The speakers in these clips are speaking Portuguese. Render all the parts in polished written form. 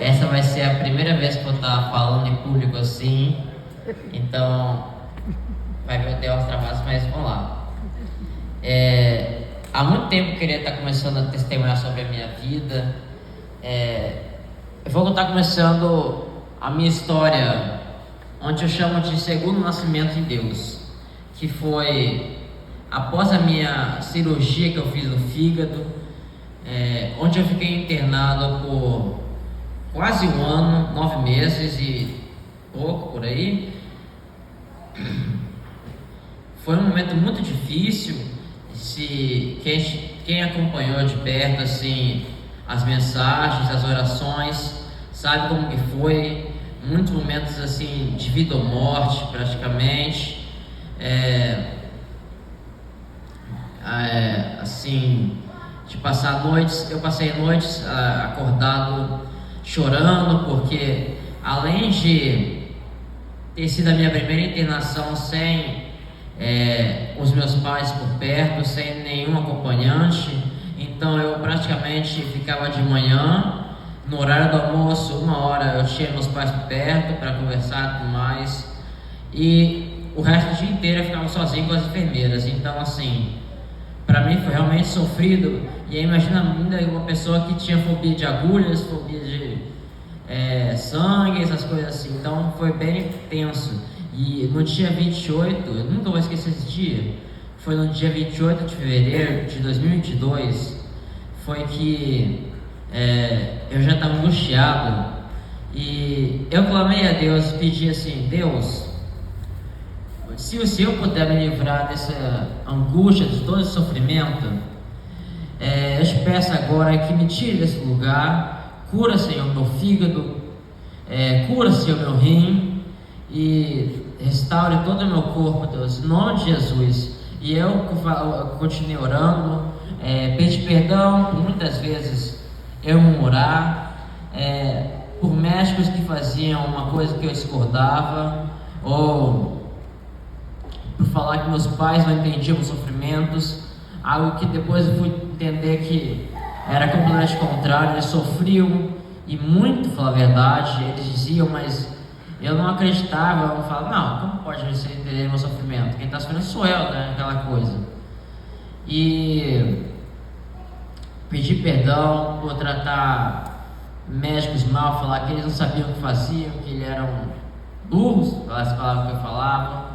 Essa vai ser a primeira vez que eu estou falando em público assim, então vai ver o Deus trabalhos, mas vamos lá. Há muito tempo eu queria estar começando a testemunhar sobre a minha vida. Eu vou estar começando a minha história, onde eu chamo de segundo nascimento em Deus, que foi após a minha cirurgia que eu fiz no fígado, onde eu fiquei internado por quase um ano, 9 meses e pouco por aí. Foi um momento muito difícil. Quem acompanhou de perto assim as mensagens, as orações, sabe como que foi. Muitos momentos assim de vida ou morte praticamente. Assim, de passar noites, eu passei noites acordado chorando, porque além de ter sido a minha primeira internação sem os meus pais por perto, sem nenhum acompanhante, então eu praticamente ficava de manhã, no horário do almoço, 1 hora eu tinha meus pais por perto para conversar e tudo mais, e o resto do dia inteiro eu ficava sozinho com as enfermeiras. Então assim, para mim foi realmente sofrido. E aí imagina ainda uma pessoa que tinha fobia de agulhas, fobia de sangue, essas coisas assim. Então foi bem tenso. E no dia 28, eu nunca vou esquecer esse dia, foi no dia 28 de fevereiro de 2022, foi que eu já estava angustiado. E eu clamei a Deus, pedi assim: Deus, se o Senhor puder me livrar dessa angústia, de todo esse sofrimento, eu te peço agora que me tire desse lugar. Cura, Senhor, meu fígado, cura, Senhor, meu rim, e restaure todo o meu corpo, Deus, em nome de Jesus. E eu continuei orando, pedi perdão por muitas vezes eu murmurar, por médicos que faziam uma coisa que eu discordava, ou por falar que meus pais não entendiam os sofrimentos, algo que depois eu fui entender que era completamente contrário. Eles sofriam e muito, falar a verdade, eles diziam, mas eu não acreditava. Eu falava: não, como pode você entender meu sofrimento? Quem está sofrendo sou eu, né? Aquela coisa. E pedi perdão por tratar médicos mal, falar que eles não sabiam o que faziam, que eles eram burros, pelas palavras que eu falava.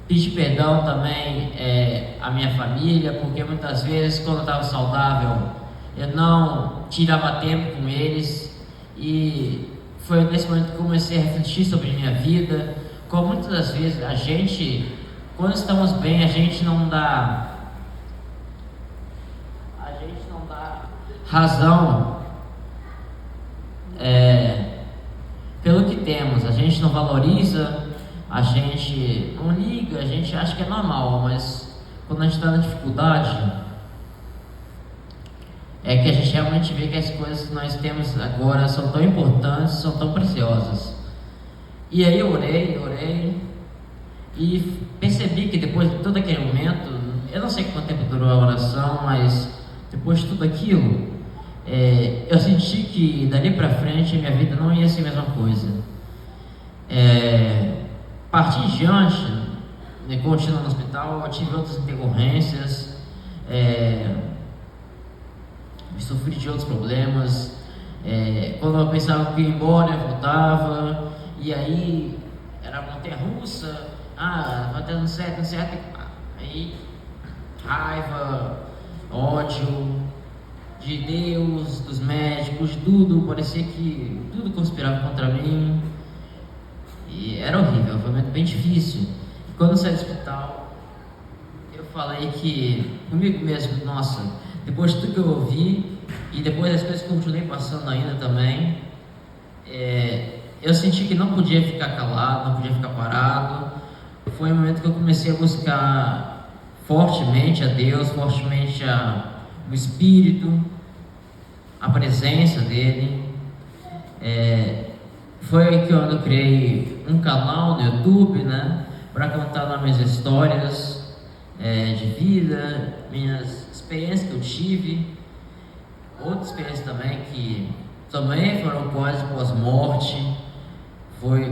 Pedi perdão também à minha família, porque muitas vezes, quando eu estava saudável, eu não tirava tempo com eles, e foi nesse momento que eu comecei a refletir sobre a minha vida. Como muitas das vezes a gente, quando estamos bem, a gente não dá razão pelo que temos, a gente não valoriza, a gente não liga, a gente acha que é normal, mas quando a gente está na dificuldade, é que a gente realmente vê que as coisas que nós temos agora são tão importantes, são tão preciosas. E aí eu orei e percebi que depois de todo aquele momento, eu não sei quanto tempo durou a oração, mas depois de tudo aquilo, eu senti que dali para frente minha vida não ia ser a mesma coisa. A partir de diante, continuando no hospital, eu tive outras intercorrências, sofri de outros problemas. Quando eu pensava que ia embora, eu voltava, e aí era montanha-russa. Vai dando certo, aí raiva, ódio de Deus, dos médicos, de tudo. Parecia que tudo conspirava contra mim, e era horrível, foi um momento bem difícil. E quando eu saí do hospital, eu falei que comigo mesmo: nossa, depois de tudo que eu ouvi e depois das coisas que eu continuei passando ainda também, eu senti que não podia ficar calado, não podia ficar parado. Foi um momento que eu comecei a buscar fortemente a Deus, fortemente o Espírito, a presença dele. Foi aí que eu criei um canal no YouTube, né, para contar lá minhas histórias de vida, minhas experiências que eu tive. outra experiência também que também foram quase pós-morte, foi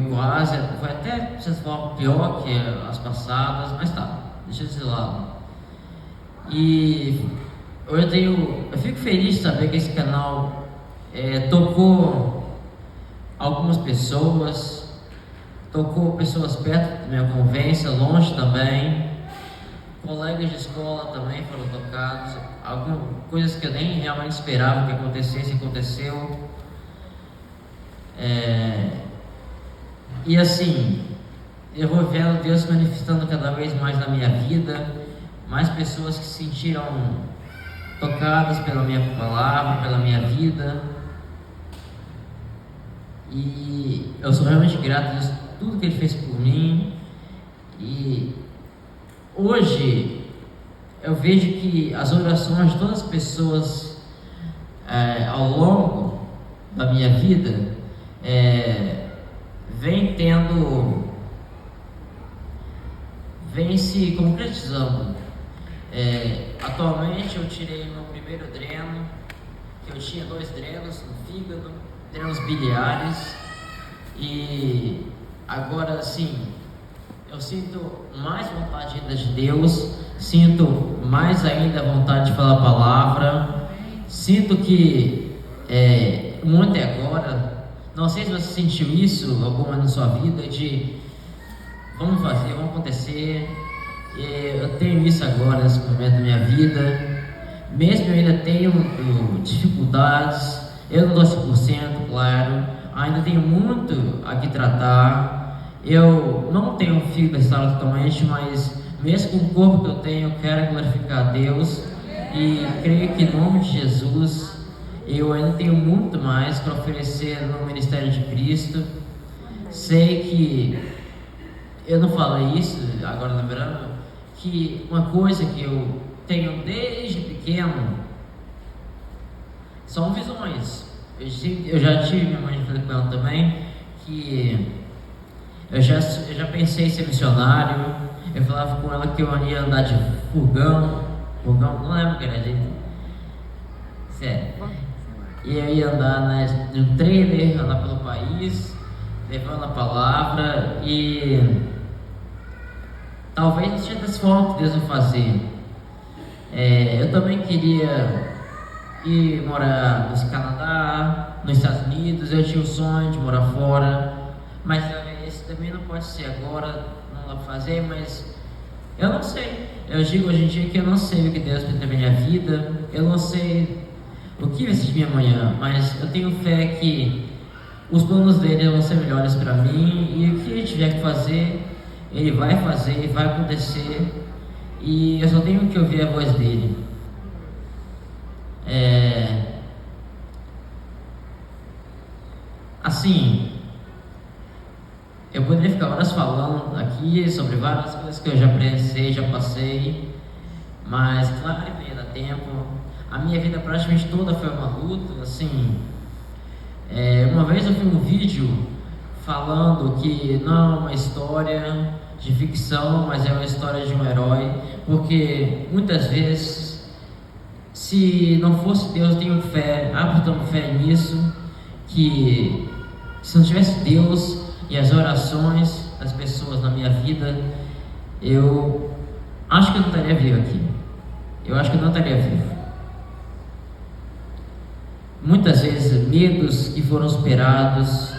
até, de certa forma, pior que as passadas, mas tá, deixa eu de lado. E eu fico feliz de saber que esse canal tocou algumas pessoas, tocou pessoas perto da minha convivência, longe também, colegas de escola também foram tocados, algumas coisas que eu nem realmente esperava que acontecesse, aconteceu. E assim, eu vou vendo Deus se manifestando cada vez mais na minha vida, mais pessoas que se sentiram tocadas pela minha palavra, pela minha vida. E eu sou realmente grato a Deus por tudo que Ele fez por mim. E hoje eu vejo que as orações de todas as pessoas ao longo da minha vida vem se concretizando. Atualmente eu tirei meu primeiro dreno, que eu tinha 2 drenos no fígado, drenos biliares, e agora sim eu sinto mais vontade ainda de Deus, sinto mais ainda a vontade de falar a palavra, sinto que muito é agora. Não sei se você sentiu isso alguma na sua vida, de vamos fazer, vamos acontecer. Eu tenho isso agora, nesse momento da minha vida, mesmo eu ainda tenho dificuldades, eu não estou 100%, claro, ainda tenho muito a que tratar. Eu não tenho um fígado restaurado totalmente, mas mesmo com o corpo que eu tenho, eu quero glorificar a Deus, e creio que em nome de Jesus eu ainda tenho muito mais para oferecer no ministério de Cristo. Sei que eu não falei isso agora, lembrando que uma coisa que eu tenho desde pequeno são visões. Eu já tive, minha mãe falou com ela também, que eu já pensei em ser missionário. Eu falava com ela que eu ia andar de furgão, não lembro o que era, gente. Sério. E eu ia andar de um trailer, andar pelo país, levando a palavra, e talvez não seja dessa forma que Deus vai fazer. Eu também queria ir morar no Canadá, nos Estados Unidos. Eu tinha o sonho de morar fora, mas esse também não pode ser agora, não dá pra fazer. Mas eu não sei, eu digo hoje em dia que eu não sei o que Deus tem na minha vida, eu não sei o que vai ser de mim amanhã, mas eu tenho fé que os planos dele vão ser melhores para mim, e o que ele tiver que fazer, ele vai fazer, vai acontecer, e eu só tenho que ouvir a voz dele. Assim, eu poderia ficar horas falando aqui sobre várias coisas que eu já presenciei, já passei, mas claro que não ia dar tempo. A minha vida praticamente toda foi uma luta, assim. Uma vez eu vi um vídeo falando que não é uma história de ficção, mas é uma história de um herói, porque muitas vezes, se não fosse Deus, eu tenho fé, absolutamente fé nisso, que se não tivesse Deus e as orações das pessoas na minha vida, eu acho que eu não estaria vivo aqui. Eu acho que eu não estaria vivo. Muitas vezes medos que foram superados.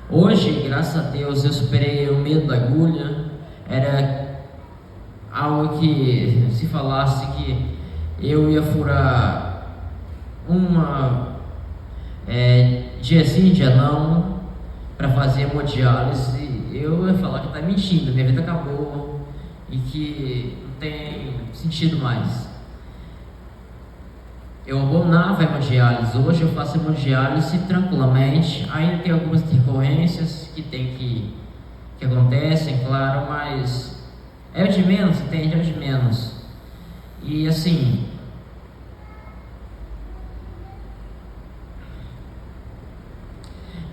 Hoje, graças a Deus, eu superei o medo da agulha. Era algo que, se falasse que eu ia furar dia sim, dia não, para fazer hemodiálise, eu ia falar que está mentindo, minha vida acabou e que não tem sentido mais. Eu abandonava a hemodiálise. Hoje eu faço hemodiálise tranquilamente. Ainda tem algumas intercorrências que acontecem, claro, mas é o de menos, entende? É o de menos. E assim,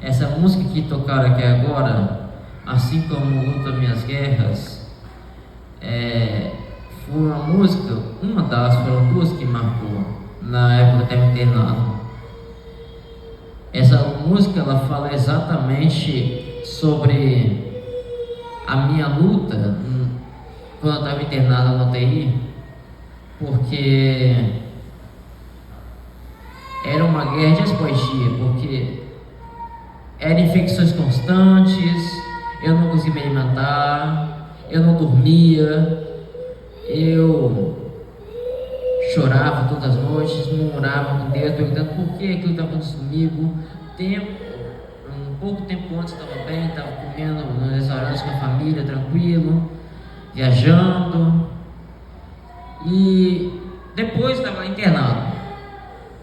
essa música que tocaram aqui agora, assim como Luta Minhas Guerras, foi uma música, foram duas que marcou na época da até o internado. Essa música ela fala exatamente sobre a minha luta quando eu estava internado na UTI, porque era uma guerra de dia, porque eram infecções constantes, eu não conseguia me alimentar, eu não dormia, eu chorava todas as noites, murmurava com Deus, perguntando por que aquilo estava acontecendo comigo. Um pouco tempo antes estava bem, estava comendo nos restaurantes com a família, tranquilo, viajando, e depois estava internado.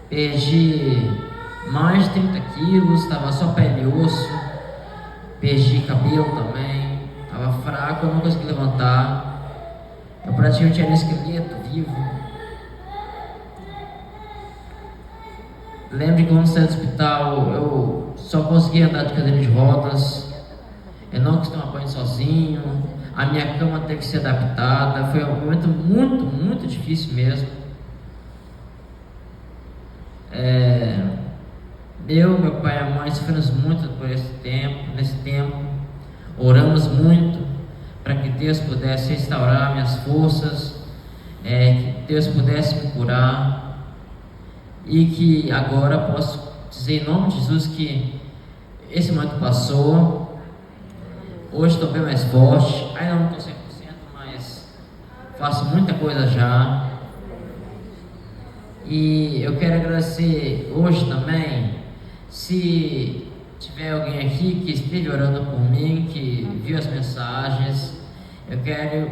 Perdi mais de 30 quilos, estava só pele e osso, perdi cabelo também, estava fraco, eu não conseguia levantar, eu praticamente era um esqueleto vivo. Lembro que quando saí do hospital, eu só conseguia andar de cadeira de rodas, eu não conseguia tomar banho sozinho, a minha cama teve que ser adaptada, foi um momento muito, muito difícil mesmo. Meu pai e a mãe sofremos muito por nesse tempo, oramos muito para que Deus pudesse restaurar minhas forças, que Deus pudesse me curar, e que agora posso dizer em nome de Jesus que esse momento passou. Hoje estou bem mais forte, ainda não estou 100%, mas faço muita coisa já. E eu quero agradecer hoje também, se tiver alguém aqui que esteve orando por mim, que viu as mensagens, eu quero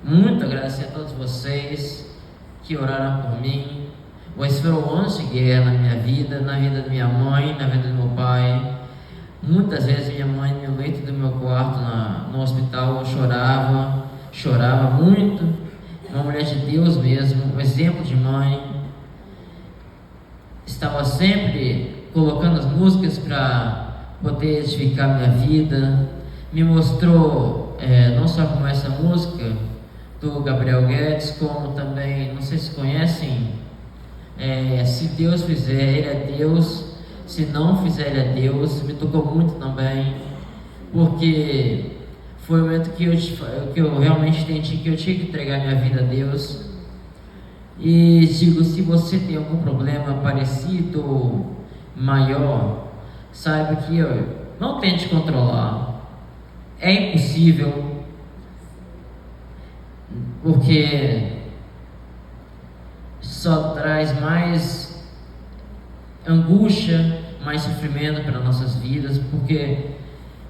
muito agradecer a todos vocês que oraram por mim. Pois foram anos de guerra na minha vida, na vida da minha mãe, na vida do meu pai. Muitas vezes minha mãe no leito do meu quarto no hospital chorava muito. Uma mulher de Deus mesmo, um exemplo de mãe. Estava sempre colocando as músicas para poder edificar minha vida. Me mostrou não só como essa música do Gabriel Guedes, como também, não sei se conhecem, se Deus fizer, Ele é Deus, se não fizer, Ele é Deus. Me tocou muito também, porque foi o momento que eu realmente entendi que eu tinha que entregar minha vida a Deus. E digo, se você tem algum problema parecido ou maior, saiba que não tente controlar, é impossível, porque só traz mais angústia, mais sofrimento para nossas vidas, porque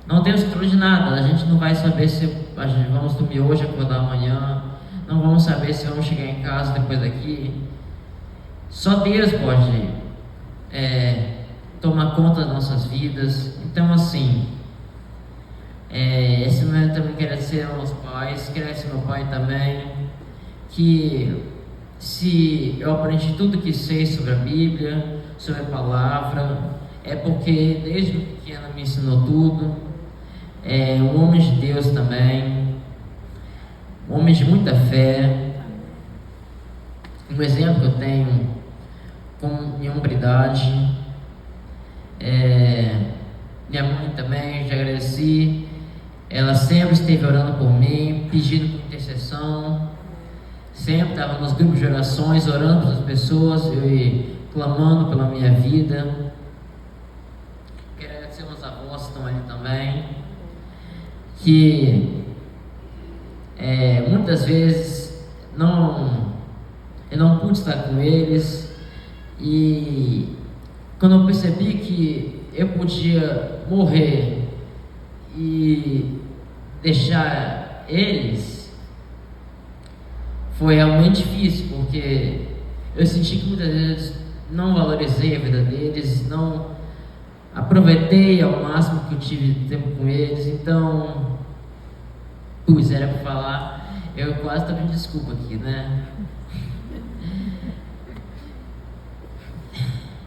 não temos controle de nada. A gente não vai saber se a gente vamos dormir hoje, acordar amanhã, não vamos saber se vamos chegar em casa depois daqui. Só Deus pode tomar conta das nossas vidas. Então assim, esse momento também quero agradecer aos pais, quero agradecer ao meu pai também, que se eu aprendi tudo que sei sobre a Bíblia, sobre a palavra, é porque desde pequeno me ensinou tudo. Um homem de Deus também, um homem de muita fé, um exemplo que eu tenho com minha hombridade. Minha mãe também, já agradeci, ela sempre esteve orando por mim, pedindo por intercessão, sempre estava nos grupos de orações, orando pelas pessoas e clamando pela minha vida. Quero agradecer meus avós que estão ali também, que muitas vezes eu não pude estar com eles, e quando eu percebi que eu podia morrer e deixar eles, foi realmente difícil, porque eu senti que muitas vezes não valorizei a vida deles, não aproveitei ao máximo que eu tive tempo com eles. Então, era para falar, eu quase estou pedindo desculpa aqui, né?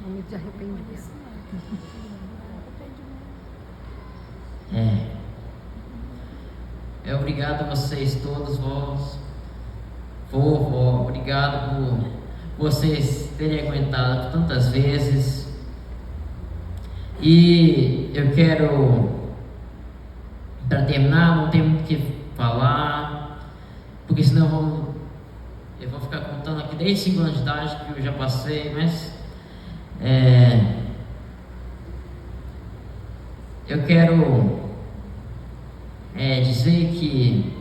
Me arrependo disso. Obrigado a vocês todos, vós, vovó, obrigado por vocês terem aguentado tantas vezes. E eu quero, para terminar, não tenho muito o que falar, porque senão eu vou ficar contando aqui desde 5 anos de idade que eu já passei, mas eu quero dizer que,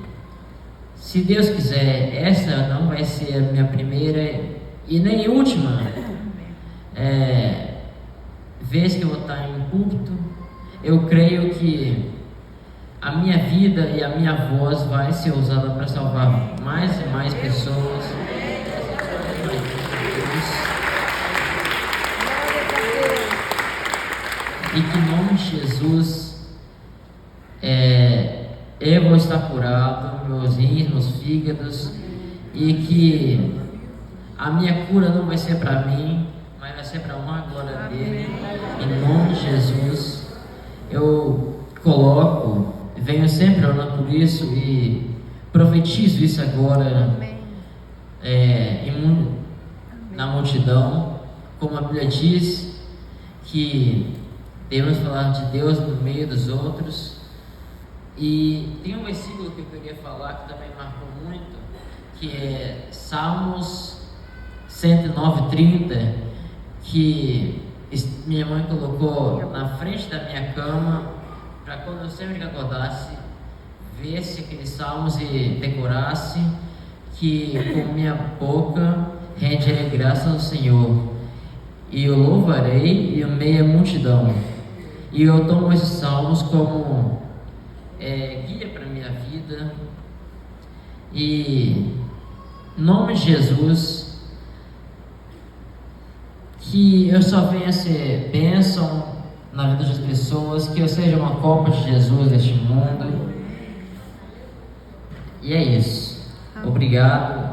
se Deus quiser, essa não vai ser a minha primeira e nem última vez que eu vou estar em púlpito. Eu creio que a minha vida e a minha voz vai ser usada para salvar mais e mais pessoas. E que em nome de Jesus eu vou estar curado, meus rins, meus fígados, e que a minha cura não vai ser para mim, mas vai ser para uma glória dele. Em nome de Jesus, eu venho sempre orando por isso e profetizo isso agora na multidão, como a Bíblia diz, que devemos falar de Deus no meio dos outros. E tem um versículo que eu queria falar que também marcou muito, que é Salmos 109:30, que minha mãe colocou na frente da minha cama, para quando eu sempre que acordasse, visse aqueles salmos e decorasse, que com minha boca renderei graças ao Senhor, e eu louvarei em meio à multidão. E eu tomo esses salmos como guia para a minha vida, e em nome de Jesus, que eu só venha ser bênção na vida das pessoas, que eu seja uma copa de Jesus neste mundo. E é isso. Obrigado.